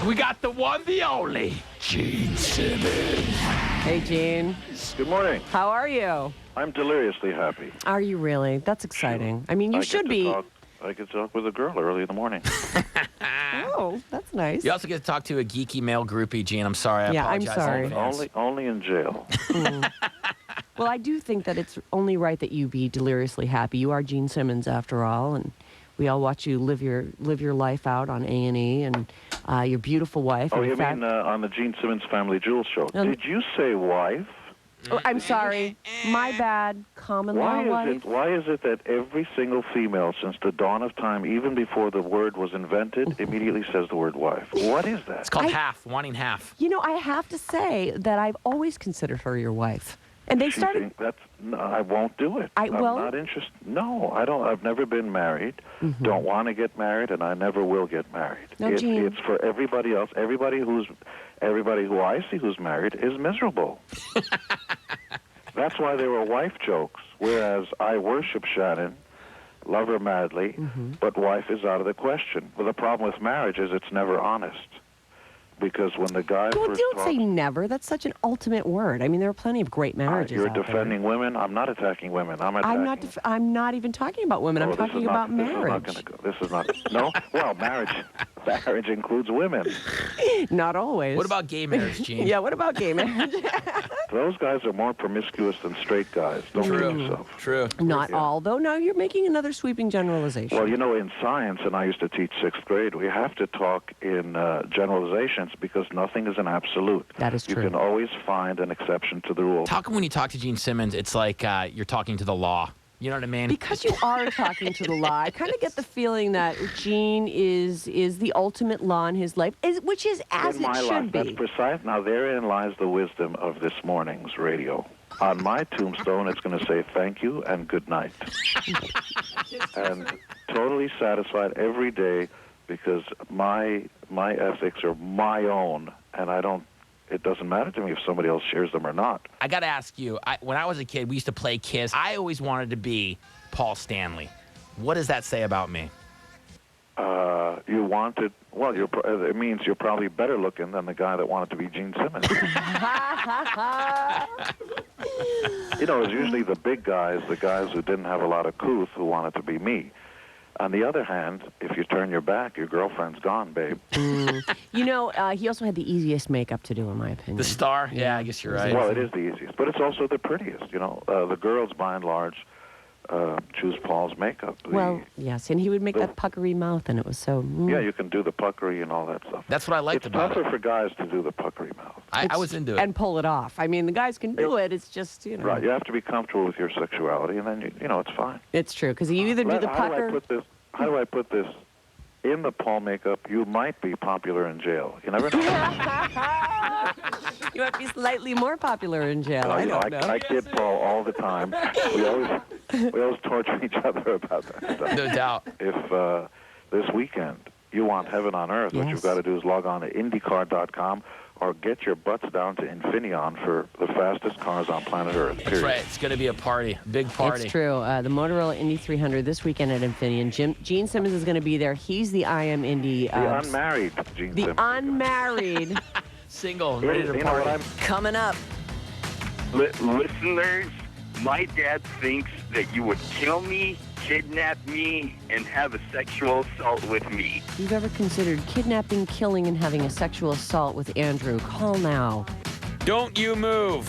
We got the one, the only, Gene Simmons. Hey, Gene. Good morning. How are you? I'm deliriously happy. Are you really? That's exciting. I mean, you should be. I get to talk with a girl early in the morning. Oh, that's nice. You also get to talk to a geeky male groupie, Gene. I'm sorry. I apologize. I'm sorry. Only in jail. Well, I do think that it's only right that you be deliriously happy. You are Gene Simmons, after all, and we all watch you live your life out on A&E, and your beautiful wife. Oh, and you mean on the Gene Simmons Family Jewels show? Did you say wife? Oh, I'm sorry. My bad. Common law wife. Why is it that every single female since the dawn of time, even before the word was invented, immediately says the word wife? What is that? It's called half, wanting half. You know, I have to say that I've always considered her your wife. And they started. No, I won't do it. I'm not interested. No, I don't. I've never been married. Don't want to get married, and I never will get married. No, Gene. It's for everybody else. Everybody who I see who's married is miserable. That's why they were wife jokes. Whereas I worship Shannon, love her madly, but wife is out of the question. But the problem with marriage is it's never honest. Because when the guy don't say never. That's such an ultimate word. I mean, there are plenty of great marriages You're out defending women. I'm not attacking women. I'm not even talking about women. I'm talking about marriage. This is not. No. Well, marriage includes women. Not always. What about gay marriage, Gene? Yeah. What about gay marriage? Those guys are more promiscuous than straight guys. Don't kid yourself. True. Not all, though. No, you're making another sweeping generalization. Well, you know, in science, and I used to teach 6th grade, we have to talk in generalizations because nothing is an absolute. That is true. You can always find an exception to the rule. When you talk to Gene Simmons, it's like you're talking to the law. You know what I mean? Because you are talking to the law. I kind of get the feeling that Gene is the ultimate law in his life, which is as it should be. That's precise. Now, therein lies the wisdom of this morning's radio. On my tombstone, it's going to say thank you and good night. And totally satisfied every day because my ethics are my own, and it doesn't matter to me if somebody else shares them or not. I got to ask you, when I was a kid, we used to play Kiss. I always wanted to be Paul Stanley. What does that say about me? It means you're probably better looking than the guy that wanted to be Gene Simmons. You know, it's usually the big guys, the guys who didn't have a lot of couth, who wanted to be me. On the other hand, if you turn your back, your girlfriend's gone, babe. You know, he also had the easiest makeup to do, in my opinion. The star? Yeah, I guess you're right. Well, it is the easiest, but it's also the prettiest. You know, the girls, by and large, choose Paul's makeup. Yes, and he would make that puckery mouth, and it was so... Yeah, you can do the puckery and all that stuff. That's what I liked about it. It's tougher for guys to do the puckery mouth. I was into it. And pull it off. I mean, the guys can do it. It's just, you know... Right, you have to be comfortable with your sexuality, and then, it's fine. It's true, because you either do the pucker... How do I put this? In the Paul makeup, you might be popular in jail. You never know. You might be slightly more popular in jail. I don't know. I kid Paul all the time. We always torture each other about that stuff. No doubt. If this weekend you want heaven on earth, what you've got to do is log on to IndyCar.com or get your butts down to Infineon for the fastest cars on planet Earth, period. That's right. It's going to be a party. Big party. It's true. The Motorola Indy 300 this weekend at Infineon. Gene Simmons is going to be there. He's the I Am Indy... the unmarried Gene Simmons. The unmarried. Single, ready to party. Coming up. Listeners, my dad thinks that you would kill me, kidnap me, and have a sexual assault with me. If you've ever considered kidnapping, killing, and having a sexual assault with Andrew, call now. Don't you move.